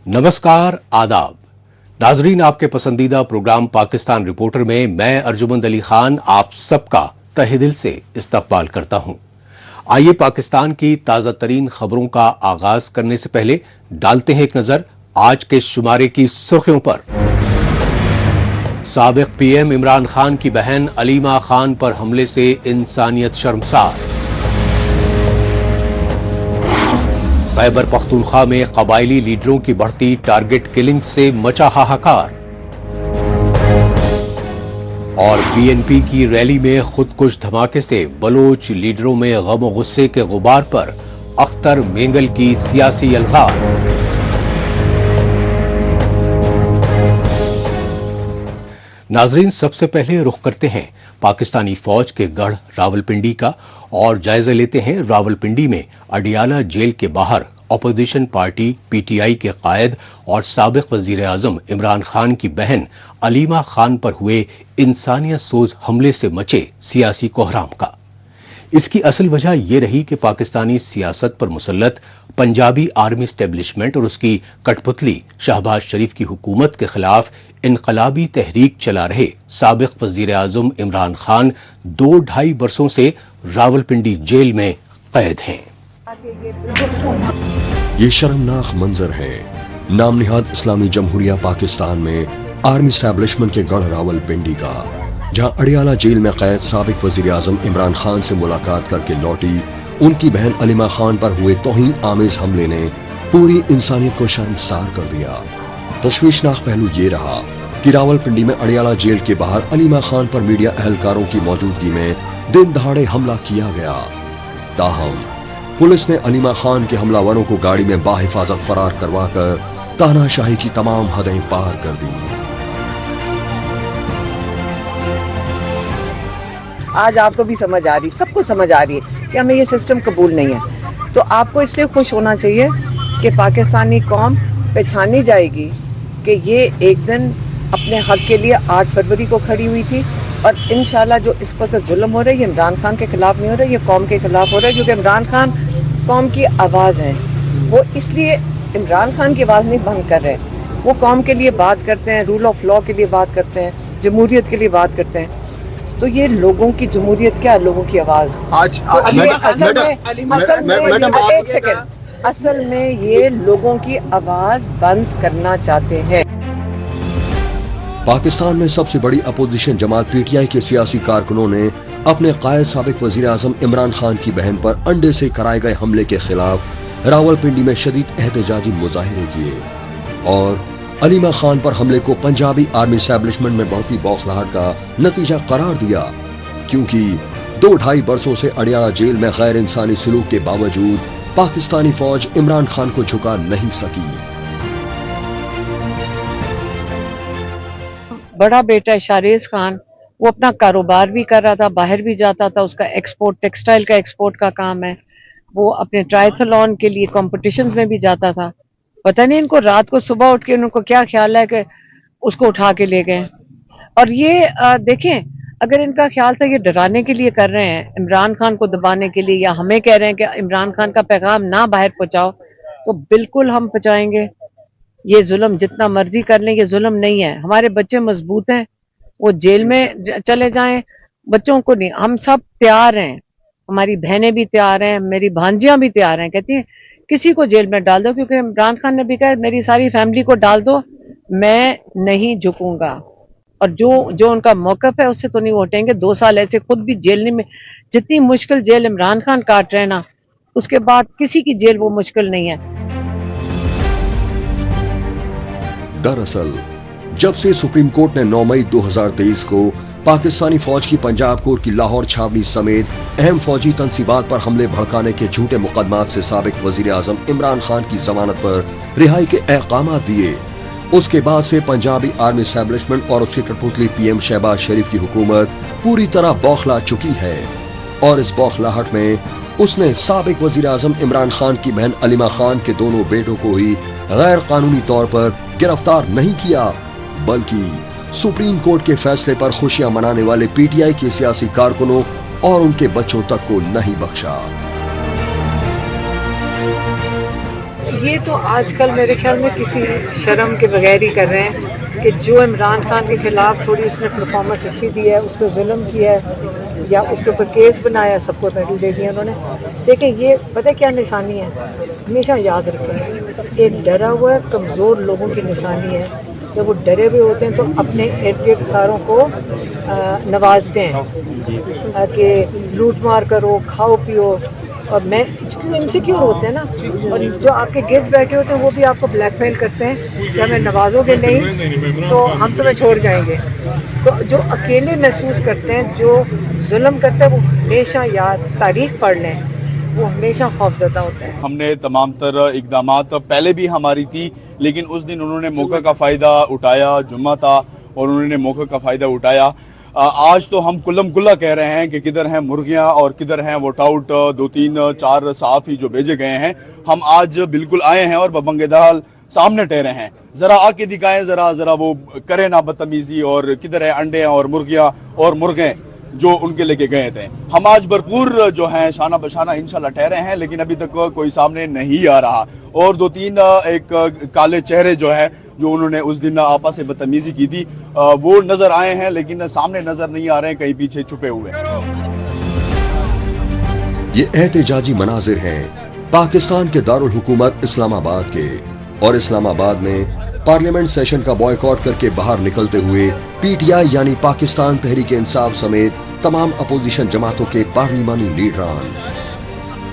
नमस्कार, आदाब नाजरीन, आपके पसंदीदा प्रोग्राम पाकिस्तान रिपोर्टर में मैं अर्जुमंद अली खान आप सबका तहे दिल से इस्तकबाल करता हूं। आइए पाकिस्तान की ताज़ा तरीन खबरों का आगाज करने से पहले डालते हैं एक नजर आज के शुमारे की सुर्खियों पर। साबिक पीएम इमरान खान की बहन अलीमा खान पर हमले से इंसानियत शर्मसार। खैबर पख्तूनख्वा में कबायली लीडरों की बढ़ती टारगेट किलिंग से मचा हाहाकार। और बीएनपी की रैली में खुदकुश धमाके से बलोच लीडरों में गम और गुस्से के गुबार पर अख्तर मेंगल की सियासी अलगार। नाजरीन, सबसे पहले रुख करते हैं पाकिस्तानी फौज के गढ़ रावलपिंडी का और जायजा लेते हैं रावलपिंडी में अडियाला जेल के बाहर अपोजिशन पार्टी पीटीआई के कायद और साबिक वजीर आजम इमरान खान की बहन अलीमा खान पर हुए इंसानियत सोज हमले से मचे सियासी कोहराम का। इसकी असल वजह यह रही कि पाकिस्तानी सियासत पर मुसल्लत पंजाबी आर्मी एस्टेब्लिशमेंट और उसकी कठपुतली शहबाज शरीफ की हुकूमत के खिलाफ इनकलाबी तहरीक चला रहे साबिक वजीर आजम इमरान खान 2-2.5 बरसों से रावलपिंडी जेल में कैद हैं। ये शर्मनाक मंजर है नाम निहाद इस्लामी जमहूरिया पाकिस्तान में आर्मी एस्टेब्लिशमेंट के गढ़ रावलपिंडी का, जहां अडियाला जेल में कैद साबिक वजीर आजम इमरान खान से मुलाकात करके लौटी उनकी बहन अलीमा खान पर हुए तौहीन आमेज हमले ने पूरी इंसानियत को शर्मसार कर दिया। तशवीशनाक पहलू ये रहा कि रावलपिंडी में अडियाला जेल के बाहर अलीमा खान पर मीडिया अहलकारों की मौजूदगी में दिन दहाड़े हमला किया गया। ताहम पुलिस ने अलीमा खान के हमलावरों को गाड़ी में बाहिफाजत फरार करवाकर तानाशाही की तमाम हदें पार कर दी। आज आपको भी समझ आ रही, सबको समझ आ रही है कि हमें ये सिस्टम कबूल नहीं है। तो आपको इसलिए खुश होना चाहिए कि पाकिस्तानी कौम पहचानी जाएगी कि ये एक दिन अपने हक के लिए 8 फरवरी को खड़ी हुई थी। और इंशाल्लाह जो इस वक्त जुल्म हो रहा है ये इमरान खान के खिलाफ नहीं हो रहा है, ये कौम के खिलाफ हो रहा है, क्योंकि इमरान खान कौम की आवाज़ है। वो इसलिए इमरान खान की आवाज़ नहीं बंद कर रहे, वो कौम के लिए बात करते हैं, रूल ऑफ लॉ के लिए बात करते हैं, जमहूरियत के लिए बात करते हैं। तो ये लोगों की जमहूरियत क्या है, लोगों की आवाज़। आज असल में ये लोगों की आवाज़ बंद करना चाहते हैं। पाकिस्तान में सबसे बड़ी अपोजिशन जमात पीटीआई के सियासी कारकुनों ने अपने कायद साबिक वजीर आजम इमरान खान की बहन पर अंडे से कराए गए हमले के खिलाफ रावलपिंडी में शदीद एहतजाजी मुजाहिरे किए और अलीमा खान पर हमले को पंजाबी आर्मी एस्टेब्लिशमेंट में बढ़ती बौखलाहट का नतीजा करार दिया, क्योंकि 2-2.5 बरसों से अडियाला जेल में गैर इंसानी सलूक के बावजूद पाकिस्तानी फौज इमरान खान को झुका नहीं सकी। बड़ा बेटा है शारेज खान, वो अपना कारोबार भी कर रहा था, बाहर भी जाता था, उसका एक्सपोर्ट टेक्सटाइल का एक्सपोर्ट का काम है। वो अपने ट्रायथलॉन के लिए कॉम्पिटिशन्स में भी जाता था। पता नहीं इनको रात को सुबह उठ के उनको क्या ख्याल है कि उसको उठा के ले गए। और ये देखें, अगर इनका ख्याल था ये डराने के लिए कर रहे हैं, इमरान खान को दबाने के लिए, या हमें कह रहे हैं कि इमरान खान का पैगाम ना बाहर पहुंचाओ, तो बिल्कुल हम पहुंचाएंगे। ये जुल्म जितना मर्जी कर लें, ये जुल्म नहीं है। हमारे बच्चे मजबूत हैं, वो जेल में चले जाएं, बच्चों को नहीं, हम सब तैयार हैं, हमारी बहनें भी तैयार हैं, मेरी भांजियां भी तैयार हैं। कहती हैं किसी को जेल में डाल दो, क्योंकि इमरान खान ने भी कहा मेरी सारी फैमिली को डाल दो, मैं नहीं झुकूंगा। और जो उनका मौकफ है उससे तो नहीं हटेंगे। 2 साल ऐसे खुद भी जेल में, जितनी मुश्किल जेल इमरान खान काट रहे हैं ना, उसके बाद किसी की जेल वो मुश्किल नहीं है। दरअसल जब से सुप्रीम कोर्ट ने 9 मई 2023 को पाकिस्तानी फौज की पंजाब कोर की लाहौर छावनी समेत अहम फौजी तंसीबात पर हमले भड़काने के झूठे मुकदमात से साबिक वजीर आजम इमरान खान की जमानत पर रिहाई के अहकाम दिए, उसके बाद से पंजाबी आर्मी एस्टेब्लिशमेंट और उसकी कठपुतली पीएम शहबाज शरीफ की हुकूमत पूरी तरह बौखला चुकी है। और इस बौखलाहट में उसने साबिक वजीर आजम इमरान खान की बहन अलीमा खान के दोनों बेटों को ही गैर कानूनी तौर पर गिरफ्तार नहीं किया, बल्कि सुप्रीम कोर्ट के फैसले पर खुशियां मनाने वाले पीटीआई के सियासी कारकुनों और उनके बच्चों तक को नहीं बख्शा। یہ تو آج کل میرے خیال میں کسی شرم کے بغیر ہی کر رہے ہیں کہ جو عمران خان کے خلاف تھوڑی اس نے پرفارمنس اچھی دی ہے، اس پہ ظلم کیا ہے یا اس کے اوپر کیس بنایا، سب کو میڈل دے دیا انہوں نے. دیکھیں یہ پتہ کیا نشانی ہے، ہمیشہ یاد رکھیں ایک ڈرا ہوا ہے کمزور لوگوں کی نشانی ہے. جب وہ ڈرے ہوئے ہوتے ہیں تو اپنے ارد گرد ساروں کو نوازتے ہیں کہ لوٹ مار کرو، کھاؤ پیو. اور میں کیوں انسیکیور ہوتے ہیں نا، اور جو آپ کے گرد بیٹھے ہوتے ہیں وہ بھی آپ کو بلیک میل کرتے ہیں کہ ہمیں نوازو گے نہیں تو ہم تمہیں چھوڑ جائیں گے. تو جو اکیلے محسوس کرتے ہیں، جو ظلم کرتے ہیں، وہ ہمیشہ یاد تاریخ پڑھ لیں، وہ ہمیشہ خوفزدہ ہوتے ہیں. ہم نے تمام تر اقدامات پہلے بھی ہماری تھی، لیکن اس دن انہوں نے موقع کا فائدہ اٹھایا، جمعہ تھا اور انہوں نے موقع کا فائدہ اٹھایا. آج تو ہم کلم کلا کہہ رہے ہیں کہ کدھر ہیں مرغیاں اور کدھر ہیں ووٹ آؤٹ 2-3-4 صحافی جو بھیجے گئے ہیں. ہم آج بالکل آئے ہیں اور ببنگ دال سامنے ٹھہرے ہیں. ذرا آ کے دکھائیں، ذرا وہ کرے نا بدتمیزی، اور کدھر ہے انڈے اور مرغیاں اور مرغیں جو ان کے لے کے گئے تھے. ہم آج بھرپور جو ہیں شانہ بشانہ انشاءاللہ ٹھہرے ہیں، لیکن ابھی تک کوئی سامنے نہیں آ رہا. اور 2-3 ایک کالے چہرے جو ہے جو انہوں نے اس دن آپا سے بدتمیزی کی تھی وہ نظر آئے ہیں، لیکن سامنے نظر نہیں آ رہے ہیں، کہیں پیچھے چھپے ہوئے ہیں. یہ احتجاجی مناظر ہیں پاکستان کے دارالحکومت اسلام آباد کے، اور اسلام آباد میں پارلیمنٹ سیشن کا بائیکاٹ کر کے باہر نکلتے ہوئے پی ٹی آئی یعنی پاکستان تحریک انصاف سمیت تمام اپوزیشن جماعتوں کے پارلیمانی لیڈران.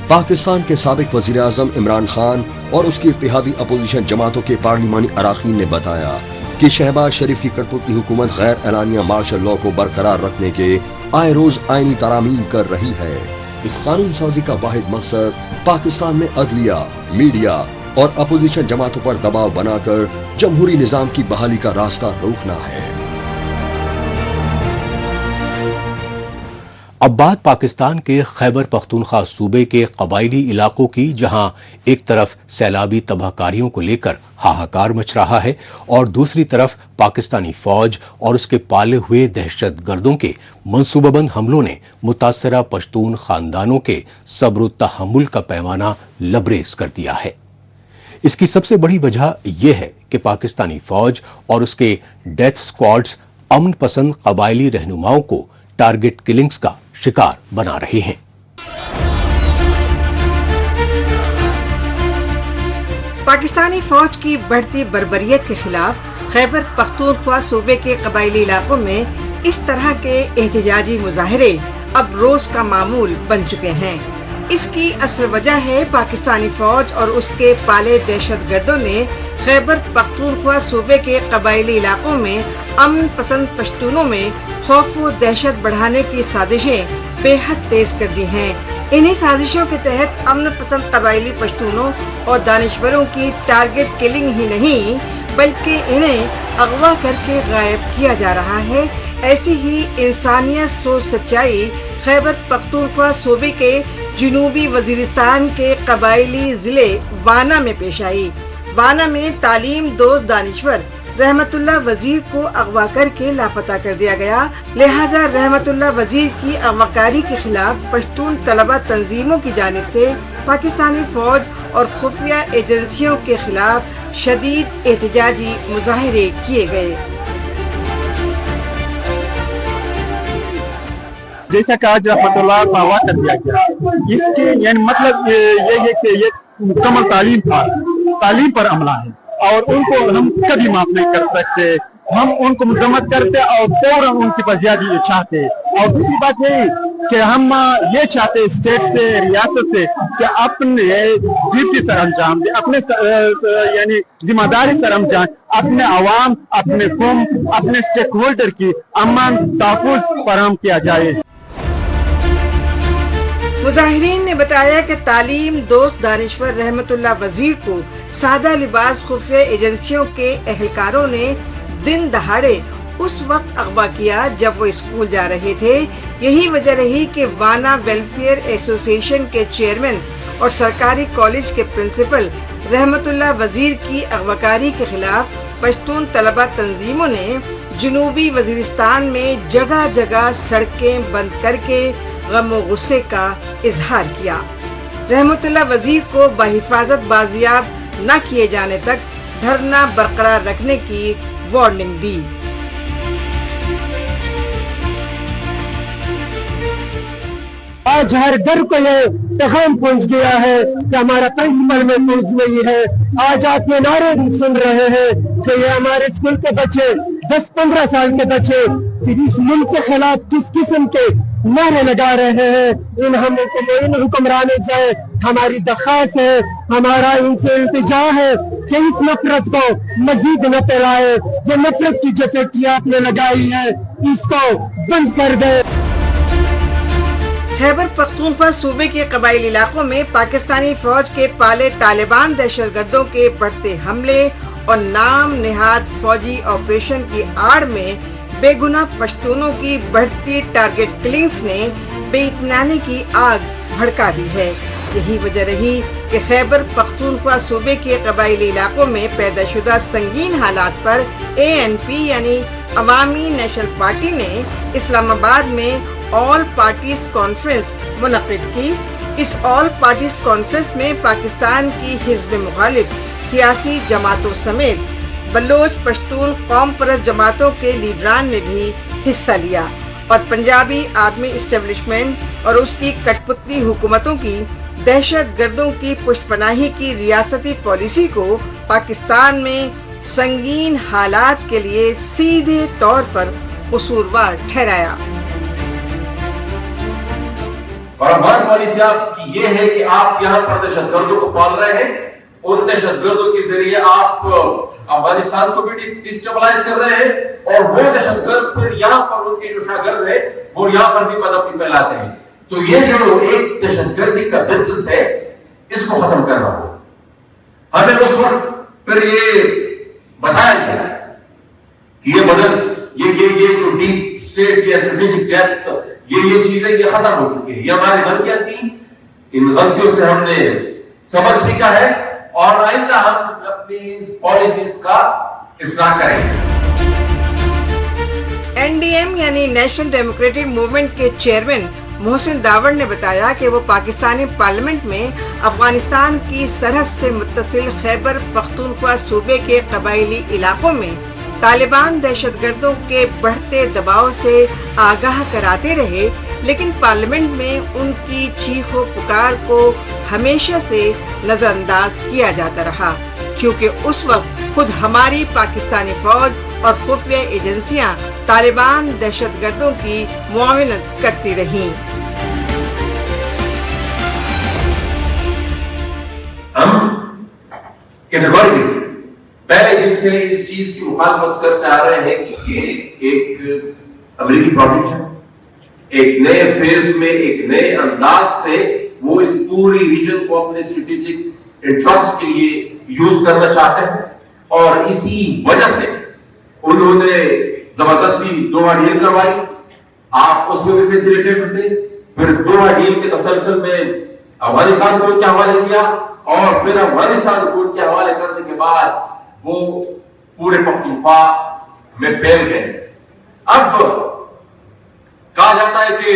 پاکستان کے سابق وزیر اعظم عمران خان اور اس کی اتحادی اپوزیشن جماعتوں کے پارلیمانی اراکین نے بتایا کہ شہباز شریف کی کٹپوتی حکومت غیر اعلانیہ مارشل لاء کو برقرار رکھنے کے آئے روز آئینی ترامیم کر رہی ہے. اس قانون سازی کا واحد مقصد پاکستان میں عدلیہ، میڈیا اور اپوزیشن جماعتوں پر دباؤ بنا کر جمہوری نظام کی بحالی کا راستہ روکنا ہے. اب بات پاکستان کے خیبر پختونخوا صوبے کے قبائلی علاقوں کی، جہاں ایک طرف سیلابی تباہ کاریوں کو لے کر ہاہاکار مچ رہا ہے اور دوسری طرف پاکستانی فوج اور اس کے پالے ہوئے دہشت گردوں کے منصوبہ بند حملوں نے متاثرہ پشتون خاندانوں کے صبر و تحمل کا پیمانہ لبریز کر دیا ہے. اس کی سب سے بڑی وجہ یہ ہے کہ پاکستانی فوج اور اس کے ڈیتھ سکواڈز امن پسند قبائلی رہنماؤں کو ٹارگٹ کلنگز کا شکار بنا رہے ہیں. پاکستانی فوج کی بڑھتی بربریت کے خلاف خیبر پختونخوا صوبے کے قبائلی علاقوں میں اس طرح کے احتجاجی مظاہرے اب روز کا معمول بن چکے ہیں. اس کی اصل وجہ ہے پاکستانی فوج اور اس کے پالے دہشت گردوں نے خیبر پختونخوا صوبے کے قبائلی علاقوں میں امن پسند پشتونوں میں خوف و دہشت بڑھانے کی سازشیں بے حد تیز کر دی ہیں. انہی سازشوں کے تحت امن پسند قبائلی پشتونوں اور دانشوروں کی ٹارگٹ کلنگ ہی نہیں بلکہ انہیں اغوا کر کے غائب کیا جا رہا ہے. ایسی ہی انسانیت سوچ سچائی خیبر پختونخوا صوبے کے جنوبی وزیرستان کے قبائلی ضلع وانا میں پیش آئی. وانا میں تعلیم دوست دانشور رحمت اللہ وزیر کو اغوا کر کے لاپتہ کر دیا گیا. لہٰذا رحمت اللہ وزیر کی اغواکاری کے خلاف پشتون طلبہ تنظیموں کی جانب سے پاکستانی فوج اور خفیہ ایجنسیوں کے خلاف شدید احتجاجی مظاہرے کیے گئے. جیسا کہ آج رحمت اللہ کو اغوا کر دیا گیا، اس کے یعنی مطلب یہ ہے کہ یہ مکمل تعلیم پر عملہ ہے اور ان کو ہم کبھی معاف نہیں کر سکتے. ہم ان کو مذمت کرتے اور فوراً ان کی پذیرائی چاہتے. اور دوسری بات یہ کہ ہم یہ چاہتے اسٹیٹ سے، ریاست سے کہ اپنے ڈیوٹی سر انجام دے، اپنے یعنی ذمہ داری سر انجام، اپنے عوام، اپنے قوم، اپنے اسٹیک ہولڈر کی امن تحفظ فراہم کیا جائے. مظاہرین نے بتایا کہ تعلیم دوست دانشور رحمت اللہ وزیر کو سادہ لباس خفیہ ایجنسیوں کے اہلکاروں نے دن دہاڑے اس وقت اغوا کیا جب وہ اسکول جا رہے تھے. یہی وجہ رہی کہ وانا ویلفیئر ایسوسی ایشن کے چیئرمین اور سرکاری کالج کے پرنسپل رحمت اللہ وزیر کی اغواکاری کے خلاف پشتون طلبہ تنظیموں نے جنوبی وزیرستان میں جگہ جگہ سڑکیں بند کر کے غم و غصے کا اظہار کیا. رحمت اللہ وزیر کو بحفاظت بازیاب न किए जाने तक धरना बरकरार रखने की वार्निंग दी। आज हर घर को ये पैगाम पहुंच गया है कि हमारा प्रिंसिपल में पहुंच नहीं है। आज आप ये नारे सुन रहे हैं कि ये हमारे स्कूल के बच्चे 10-15 साल के बच्चे इस मुल्क के खिलाफ किस किस्म के नारे लगा रहे हैं। इन हुक्मरानों से हमारी दरख्वास्त है, हमारा इनसे इल्तिजा है कि इस नफरत को मजीद न फैलाए। जो नफरत की जो फैक्ट्री आपने लगाई है इसको बंद कर दे। खैबर पख्तूनख्वा सूबे के कबायली इलाकों में पाकिस्तानी फौज के पाले तालिबान दहशतगर्दों के बढ़ते हमले और नाम नेहाद फौजी ऑपरेशन की आड़ में बेगुनाह पश्तूनों की बढ़ती टारगेट किलिंग्स ने बेइत्मीनानी की आग भड़का दी है। यही वजह रही कि खैबर पख्तूनख्वा सूबे के कबायली इलाकों में पैदा शुदा संगीन हालात पर ANP यानी अवामी नेशनल पार्टी ने इस्लामाबाद में ऑल पार्टीज कॉन्फ्रेंस मुनक्किद की। इस ऑल पार्टीज कॉन्फ्रेंस में पाकिस्तान की हिज़्ब मुखालिफ सियासी जमातों समेत बलोच पश्तून कौम परस्त जमातों के लीडरान ने भी हिस्सा लिया और पंजाबी आर्मी इस्टेब्लिशमेंट और उसकी कठपुतली हुकूमतों की दहशत गर्दों की पुष्टपनाही की रियासती पॉलिसी को पाकिस्तान में संगीन हालात के लिए सीधे तौर पर कसूरवार ठहराया। और हमारी पॉलिसी आपकी ये है कि आप यहाँ पर दहशतगर्दों को पाल रहे हैं, उन दहशतगर्दों के जरिए आप अफगानिस्तान को भी डिस्टेबलाइज कर रहे हैं और वो दहशतगर्द फिर यहाँ पर उनके जो शागिर्द है वो यहाँ पर भी पनपी फैलाते हैं। तो ये जो एक दहशतगर्दी का बिजनेस है इसको खत्म करना होगा। हमें उस वक्त फिर ये बताया गया कि ये मदद ये जो डीप स्टेट या स्ट्रेटेजिक डेप्थ ये चीजें ये खत्म हो चुकी है, ये हमारी गलतियां थी। इन गलतियों से हमने सबक सीखा है और आइंदा हम अपनी इन पॉलिसीज का इस्लाह करेंगे। NDM यानी नेशनल डेमोक्रेटिक मूवमेंट के चेयरमैन मोहसिन दावर ने बताया कि वो पाकिस्तानी पार्लियामेंट में अफगानिस्तान की सरहद से मुत्तसिल खैबर पख्तूनख्वा सूबे के कबायली इलाकों में तालिबान दहशतगर्दों के बढ़ते दबाव से आगाह कराते रहे, लेकिन पार्लियामेंट में उनकी चीखों पुकार को हमेशा से नजरअंदाज किया जाता रहा, क्योंकि उस वक्त खुद हमारी पाकिस्तानी फौज और खुफिया एजेंसियां तालिबान दहशतगर्दों की मुआवनत करती रहीं। हम कैटेगोरिकली पहले दिन से इस चीज की मुखालफत करते आ रहे हैं कि ये एक अमेरिकी प्रोजेक्ट है। एक नए फेज में एक नए अंदाज से वो इस पूरी रीजन को अपने स्ट्रेटेजिक इंटरेस्ट के लिए यूज करना चाहते हैं और इसी वजह से उन्होंने जबरदस्ती दोहा डील करवाई। आप उसमें भी फैसिलिटेट थे, फिर दोहा डील के तसलसल में अफगानिस्तान को उनके हवाले किया और फिर अफगानिस्तान को उनके हवाले करने के बाद वो पूरे पख्तूनख्वा में फैल गए। अब कहा जाता है कि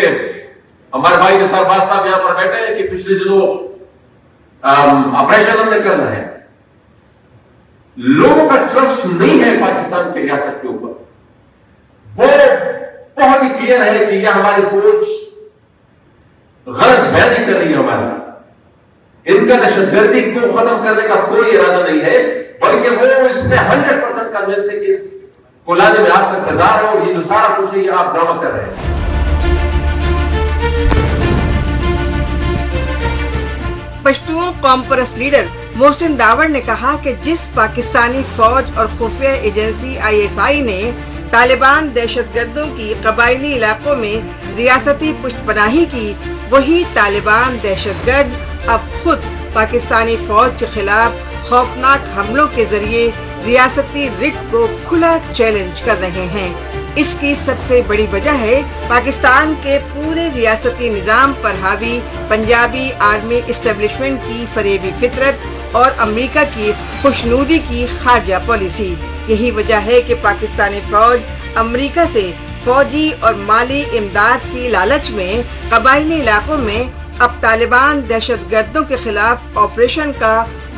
हमारे भाई नसर बाज साहब यहां पर बैठे हैं कि पिछले दिनों ऑपरेशन हमने करना है। लोगों का ट्रस्ट नहीं है पाकिस्तान की रियासत के ऊपर। वो बहुत ही क्लियर है कि यह हमारी फौज गलत बयानी कर रही है हमारे साथ। इनका दहशतगर्दी को खत्म करने का कोई इरादा नहीं है, बल्कि वो इसमें 100% कन्विंस है कि इस को लाने में आपका किरदार है और ये जो सारा कुछ है ये आप ड्रामा कर रहे हैं। पश्तून कौम परस्त लीडर मोहसिन दावर ने कहा कि जिस पाकिस्तानी फौज और खुफिया एजेंसी ISI ने तालिबान दहशतगर्दों की कबायली इलाकों में रियासती पुष्टपनाही की, वही तालिबान दहशतगर्द अब खुद पाकिस्तानी फौज के खिलाफ खौफनाक हमलों के जरिए रियासती रिट को खुला चैलेंज कर रहे हैं। इसकी सबसे बड़ी वजह है पाकिस्तान के पूरे रियासती निजाम पर हावी पंजाबी आर्मी इस्टेब्लिशमेंट की फरेबी फितरत और अमेरिका की खुशनुदी की खारजा पॉलिसी। यही वजह है कि पाकिस्तानी फौज अमेरिका से फौजी और माली इमदाद की लालच में कबायली इलाकों में अब तालिबान दहशतगर्दों के खिलाफ ऑपरेशन का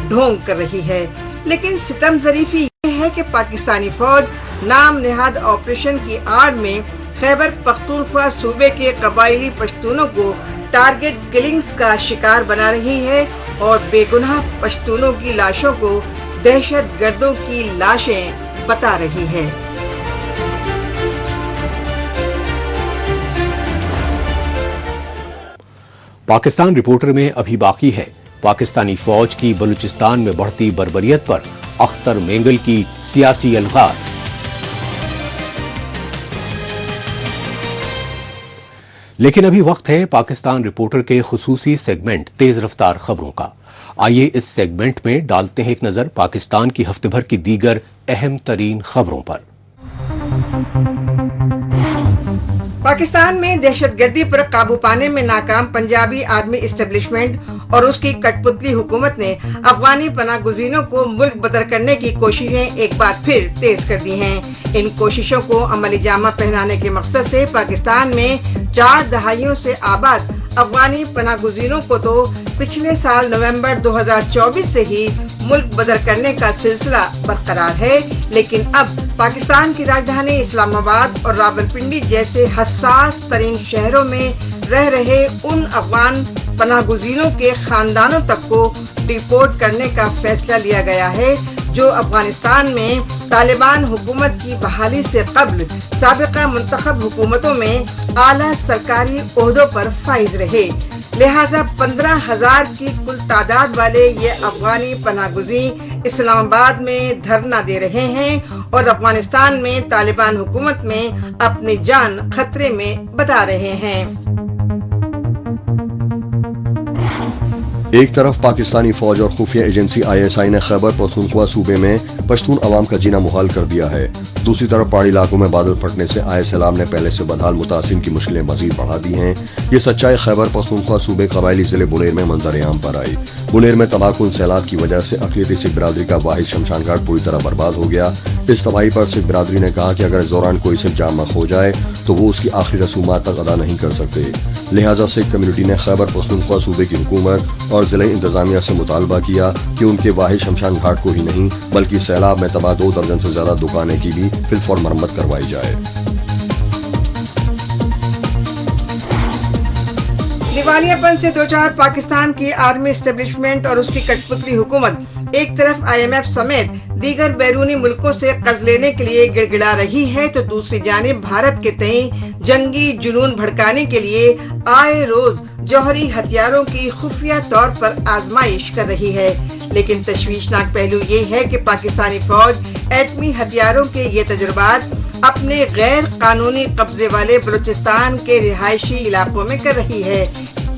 ढोंग कर रही है। लेकिन सितम ज़रीफ़ी ये है कि पाकिस्तानी फौज नाम नेहाद ऑपरेशन की आड़ में खैबर पख्तूनख्वा सूबे के कबायली पश्तूनों को टारगेट किलिंग्स का शिकार बना रही है और बेगुनाह पश्तूनों की लाशों को दहशत गर्दों की लाशें बता रही है। पाकिस्तान रिपोर्टर में अभी बाकी है पाकिस्तानी फौज की बलूचिस्तान में बढ़ती बर्बरियत पर अख्तर मेंगल की सियासी अलगार। लेकिन अभी वक्त है पाकिस्तान रिपोर्टर के खुसूसी सेगमेंट तेज रफ्तार खबरों का। आइए इस सेगमेंट में डालते हैं एक नजर पाकिस्तान की हफ्ते भर की दीगर अहम तरीन खबरों पर। पाकिस्तान में दहशतगर्दी पर काबू पाने में नाकाम पंजाबी आर्मी इस्टेब्लिशमेंट और उसकी कठपुतली हुकूमत ने अफगानी पनाहगुज़ीनों को मुल्क बदर करने की कोशिशें एक बार फिर तेज कर दी हैं। इन कोशिशों को अमली जामा पहनाने के मकसद से पाकिस्तान में 4 दहाइयों से आबाद अफगानी पनाहगुज़ीनों को तो पिछले साल नवंबर 2024 से ही मुल्क बदर करने का सिलसिला बरकरार है। लेकिन अब पाकिस्तान की राजधानी इस्लामाबाद और रावलपिंडी जैसे हसास तरीन शहरों में रह रहे उन अफगान पनाहगुज़ीनों के खानदानों तक को डिपोर्ट करने का फैसला लिया गया है, जो अफगानिस्तान में तालिबान हुकूमत की बहाली से कब्ल साबिका मुंतखब हुकूमतों में आला सरकारी ओहदों पर फाइज रहे। लिहाजा 15,000 की कुल तादाद वाले ये अफगानी पनाहगुज़ी इस्लामाबाद में धरना दे रहे हैं और अफगानिस्तान में तालिबान हुकूमत में अपनी जान खतरे में बता रहे हैं। एक तरफ पाकिस्तानी फौज और खुफिया एजेंसी ISI ने खैबर पख्तूनख्वा सूबे में पश्तून अवाम का जीना मुहाल कर दिया है। दूसरी तरफ पहाड़ी इलाकों में बादल फटने से आए सैलाब ने पहले से बदहाल मुतासिरीन की मुश्किलें मजीद बढ़ा दी हैं। ये सच्चाई खैबर पख्तूनख्वा सूबे कबायली जिले बुनेर में मंजर आम पर आई। बुनेर में तबाहकुन सैलाब की वजह से अक़लियती सिख बिरादरी का वाहिद शमशान घाट पूरी तरह बर्बाद हो गया। इस तबाही पर सिख बिरादरी ने कहा कि अगर इस दौरान कोई सिख जामा खो जाए तो वो उसकी आखिरी रसूमात तक अदा नहीं कर सकते। लिहाजा सिख कम्युनिटी ने खैबर पख्तूनख्वा सूबे की हुकूमत और जिले इंतजामिया से मुतालबा किया कि उनके वाहिद शमशान घाट को ही नहीं बल्कि सैलाब में तबाह 2 दर्जन से ज्यादा दुकानें की भी फिलफौर मरम्मत करवाई जाए। दिवालियापन से दो चार पाकिस्तान की आर्मी एस्टेब्लिशमेंट और उसकी कठपुतली हुकूमत एक तरफ IMF समेत दीगर बैरूनी मुल्कों से कर्ज लेने के लिए गिड़गिड़ा रही है तो दूसरी जानिब भारत के तय जंगी जुनून भड़काने के लिए आए रोज जौहरी हथियारों की खुफिया तौर पर आजमाइश कर रही है। लेकिन तशवीशनाक पहलू ये है कि पाकिस्तानी फौज एटमी हथियारों के ये तजुर्बात अपने गैर कानूनी कब्जे वाले बलूचिस्तान के रिहायशी इलाकों में कर रही है।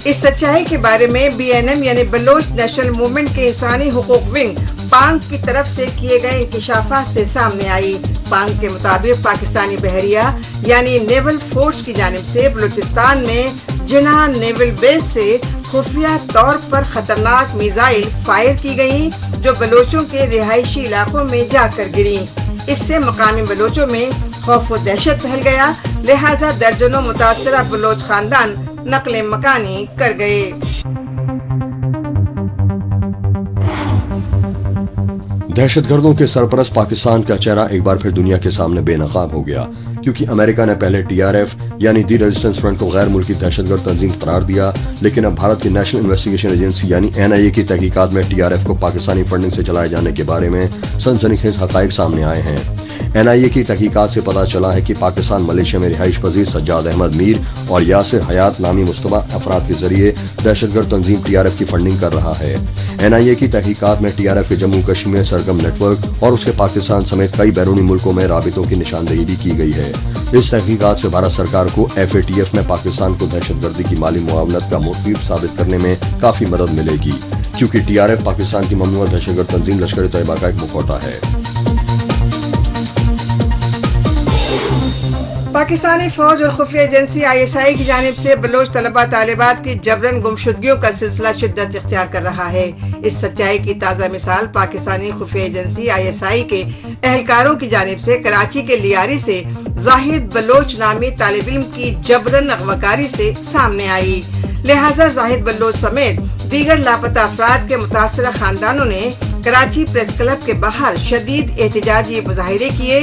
इस सच्चाई के बारे में BNM यानी बलोच नेशनल मूवमेंट के इंसानी हुकूक विंग पांग की तरफ से किए गए इंकशाफात से सामने आई। पांग के मुताबिक पाकिस्तानी बहरिया यानी नेवल फोर्स की जानिब से बलूचिस्तान में जिन्ना नेवल बेस से खुफिया तौर पर खतरनाक मिसाइल फायर की गयी जो बलोचों के रिहायशी इलाकों में जाकर गिरी। इससे मकामी बलोचों में खौफ व दहशत फैल गया। लिहाजा दर्जनों मुतासरा बलोच खानदान नकले मकानी कर गए। दहशतगर्दों के सरपरस्त पाकिस्तान का चेहरा एक बार फिर दुनिया के सामने बेनकाब हो गया, क्योंकि अमेरिका ने पहले TRF यानी दी रेजिस्टेंस फ्रंट को गैर मुल्की दहशतगर्द तंजीम करार दिया, लेकिन अब भारत की नेशनल इन्वेस्टिगेशन एजेंसी यानी NIA की तहकीकात में TRF को पाकिस्तानी फंडिंग से चलाए जाने के बारे में सनसनीखेज हकाइक सामने आए हैं। NIA की तहकीकात से पता चला है कि पाकिस्तान मलेशिया में रिहाइश पजीर सज्जाद अहमद मीर और यासिर हयात नामी मुस्तबा अफराद के जरिए दहशतगर्द तंजीम TRF की फंडिंग कर रहा है। NIA की तहकीकात में TRF के जम्मू कश्मीर सरगम नेटवर्क और उसके पाकिस्तान समेत कई बैरूनी मुल्कों में राबितों की निशानदेही भी की गई है। इस तहकीकात से भारत सरकार को FATF में पाकिस्तान को दहशतगर्दी की माली मुआवनत का मोटिव साबित करने में काफी मदद मिलेगी, क्योंकि TRF पाकिस्तान की ममनुआ दहशतगर्द तंजीम लश्कर तैयबा का एक मुखौटा है। पाकिस्तानी फौज और खुफिया एजेंसी ISI की जानिब से बलोच तलबा तालिबात की जबरन गुमशुदगियों का सिलसिला शिद्दत इख्तियार कर रहा है। इस सच्चाई की ताज़ा मिसाल पाकिस्तानी खुफिया एजेंसी ISI के एहलकारों की जानिब से कराची के लियारी से जाहिद बलोच नामी तालिब इल्म की जबरन अगवाकारी से सामने आई। लिहाजा जाहिद बलोच समेत دیگر لاپتہ افراد کے متاثرہ خاندانوں نے کراچی پریس کلب کے باہر شدید احتجاجی مظاہرے کیے.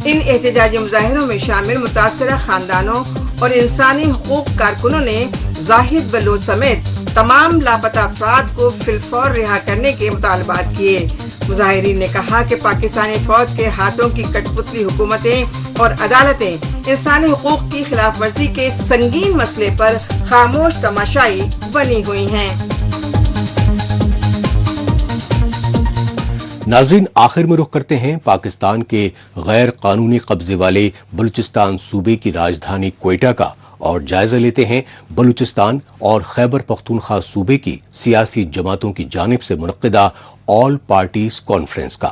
ان احتجاجی مظاہروں میں شامل متاثرہ خاندانوں اور انسانی حقوق کارکنوں نے زاہد بلوچ سمیت تمام لاپتہ افراد کو فی الفور رہا کرنے کے مطالبات کیے. مظاہرین نے کہا کہ پاکستانی فوج کے ہاتھوں کی کٹ پتلی حکومتیں اور عدالتیں انسانی حقوق کی خلاف ورزی کے سنگین مسئلے پر خاموش تماشائی بنی ہوئی ہیں. ناظرین، آخر میں رخ کرتے ہیں پاکستان کے غیر قانونی قبضے والے بلوچستان صوبے کی راجدھانی کوئٹہ کا اور جائزہ لیتے ہیں بلوچستان اور خیبر پختونخوا صوبے کی سیاسی جماعتوں کی جانب سے منعقدہ آل پارٹیز کانفرنس کا.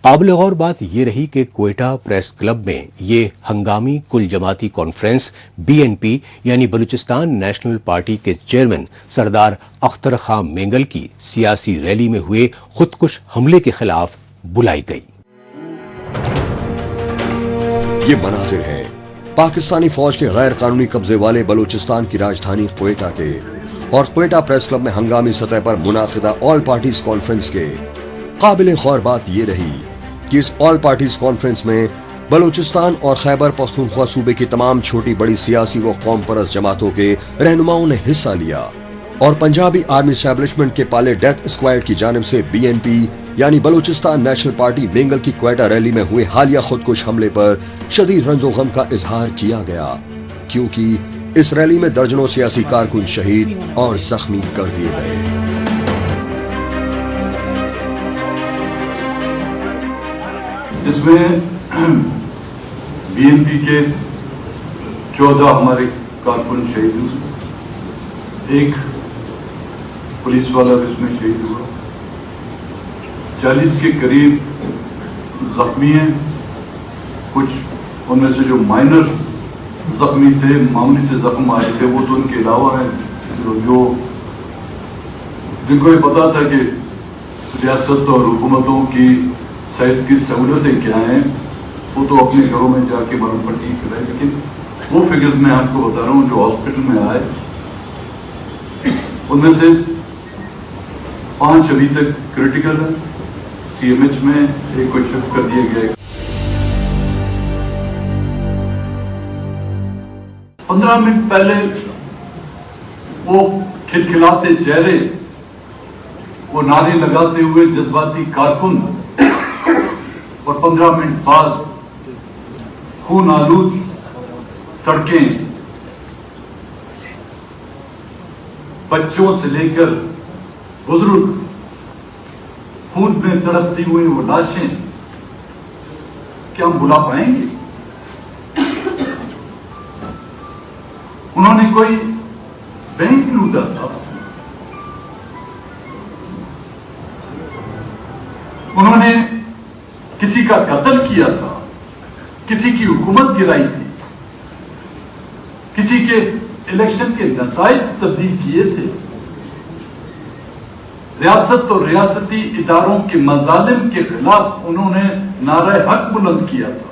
قابل غور بات یہ رہی کہ کوئٹہ پریس کلب میں یہ ہنگامی کل جماعتی کانفرنس BNP یعنی بلوچستان نیشنل پارٹی کے چیئرمین سردار اختر خان مینگل کی سیاسی ریلی میں ہوئے خودکش حملے کے خلاف بلائی گئی. یہ مناظر ہیں پاکستانی فوج کے غیر قانونی قبضے والے بلوچستان کی راجدھانی کوئٹہ کے اور کوئٹہ پریس کلب میں ہنگامی سطح پر منعقدہ آل پارٹیز کانفرنس کے. قابل غور بات یہ رہی کہ اس آل پارٹیز کانفرنس میں بلوچستان اور خیبر پختونخوا صوبے کی تمام چھوٹی بڑی سیاسی و قوم پرست جماعتوں کے رہنماؤں نے حصہ لیا اور پنجابی آرمی اسٹیبلشمنٹ کے پالے ڈیتھ اسکواڈ کی جانب سے BNP یعنی بلوچستان نیشنل پارٹی مینگل کی کوئٹہ ریلی میں ہوئے حالیہ خودکش حملے پر شدید رنج و غم کا اظہار کیا گیا، کیونکہ اس ریلی میں درجنوں سیاسی کارکن شہید اور زخمی کر دیے گئے. اس میں BNP کے 14 ہمارے کارکن شہید ہوئے، ایک پولیس والا بھی اس میں شہید ہوا، 40 کے قریب زخمی ہیں. کچھ ان میں سے جو مائنر زخمی تھے، معمولی سے زخم آئے تھے، وہ تو ان کے علاوہ ہیں جو جن کو یہ پتا تھا کہ ریاست اور حکومتوں کی صحت کی سہولتیں کیا ہیں، وہ تو اپنے گھروں میں جا کے مرہم پٹی کرائے. لیکن وہ فگرز میں آپ کو بتا رہا ہوں جو ہاسپٹل میں آئے، ان میں سے 5 ابھی تک کریٹیکل ہے، CMH میں ایک کو شفٹ کر دیا گیا ہے. 15 منٹ پہلے وہ کھلکھلاتے چہرے، وہ نعرے لگاتے ہوئے جذباتی کارکن، اور 15 منٹ بعد خون آلود سڑکیں، بچوں سے لے کر بزرگ خون میں تڑپتی ہوئی وہ لاشیں، کیا ہم بلا پائیں گے؟ انہوں نے کوئی بینک لوٹا تھا، انہوں نے کسی کا قتل کیا تھا، کسی کی حکومت گرائی تھی، کسی کے الیکشن کے نتائج تبدیل کیے تھے، ریاست اور ریاستی اداروں کے مظالم کے خلاف انہوں نے نعرہ حق بلند کیا تھا.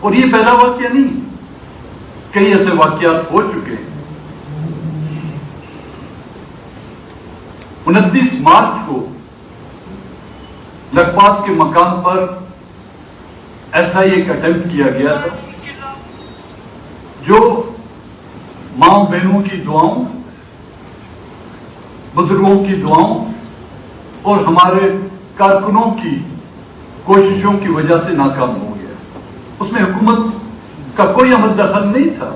اور یہ پہلا واقعہ نہیں، کئی ایسے واقعات ہو چکے ہیں. 29 مارچ کو لکپاس کے مقام پر ایسا ہی ایک اٹیمپٹ کیا گیا تھا، جو ماں بہنوں کی دعاؤں، بزرگوں کی دعاؤں اور ہمارے کارکنوں کی کوششوں کی وجہ سے ناکام ہو گیا. اس میں حکومت کا کوئی عمل دخل نہیں تھا،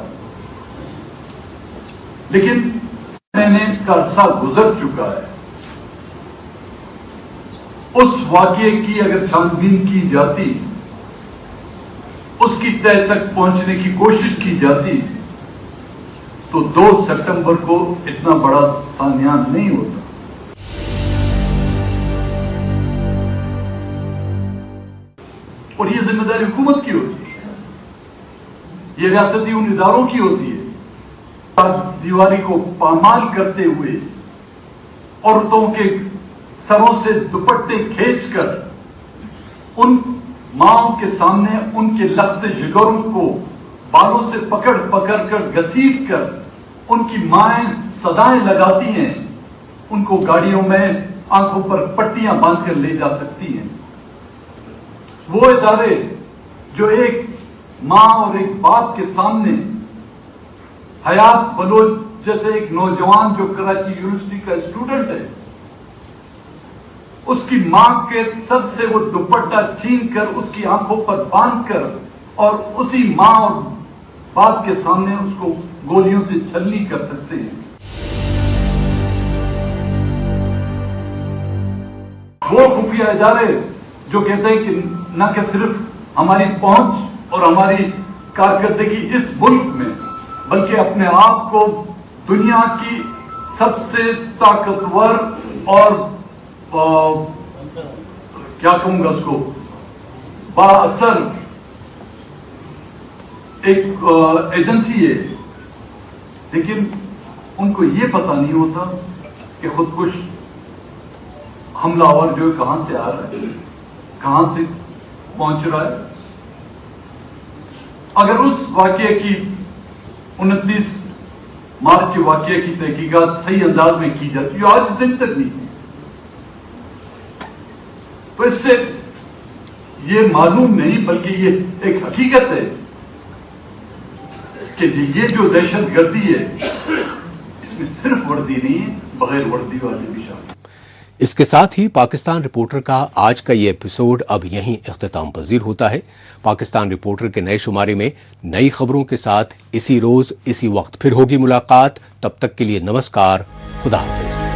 لیکن مہینے کا عرصہ گزر چکا ہے. اس واقعے کی اگر چھان بین کی جاتی، اس کی تہ تک پہنچنے کی کوشش کی جاتی، تو 2 ستمبر کو اتنا بڑا سانیان نہیں ہوتا. اور یہ ذمہ داری حکومت کی ہوتی ہے، یہ ریاستی ان اداروں کی ہوتی ہے. دیواری کو پامال کرتے ہوئے عورتوں کے سروں سے دوپٹے کھینچ کر ان माओं के सामने उनके लख्त जिगरों को बालों से पकड़ पकड़ कर घसीट कर उनकी माएं सदाएं लगाती हैं, उनको गाड़ियों में आंखों पर पट्टियां बांधकर ले जा सकती हैं। वो इदारे जो एक मां और एक बाप के सामने, हयात बलोच जैसे एक नौजवान जो कराची यूनिवर्सिटी का स्टूडेंट है, उसकी मां के सर से वो दुपट्टा छीन कर उसकी आंखों पर बांध कर और उसी मां और बाप के सामने उसको गोलियों से छलनी कर सकते हैं। वो खुफिया इदारे जो कहते हैं कि न कि सिर्फ हमारी पहुंच और हमारी कारकर्दगी इस मुल्क में, बल्कि अपने आप को दुनिया की सबसे ताकतवर और क्या कहूंगा उसको, बाअसर एक एजेंसी है, लेकिन उनको ये पता नहीं होता कि खुदकुश हमलावर जो कहां से आ रहा है, कहां से पहुंच रहा है। अगर उस वाकये की 29 मार्च के वाकये की तहकीकात सही अंदाज में की जाती, जो आज दिन तक नहीं थी, तो इससे ये मालूम नहीं बल्कि ये एक हकीकत है कि ये जो दहशत गर्दी है इसमें सिर्फ वर्दी नहीं है, बगैर वर्दी वाले भी शामिल। इसके साथ ही पाकिस्तान रिपोर्टर का आज का ये एपिसोड अब यहीं इख्तिताम पजीर होता है। पाकिस्तान रिपोर्टर के नए शुमारे में नई खबरों के साथ इसी रोज इसी वक्त फिर होगी मुलाकात। तब तक के लिए नमस्कार, खुदा हाफिज।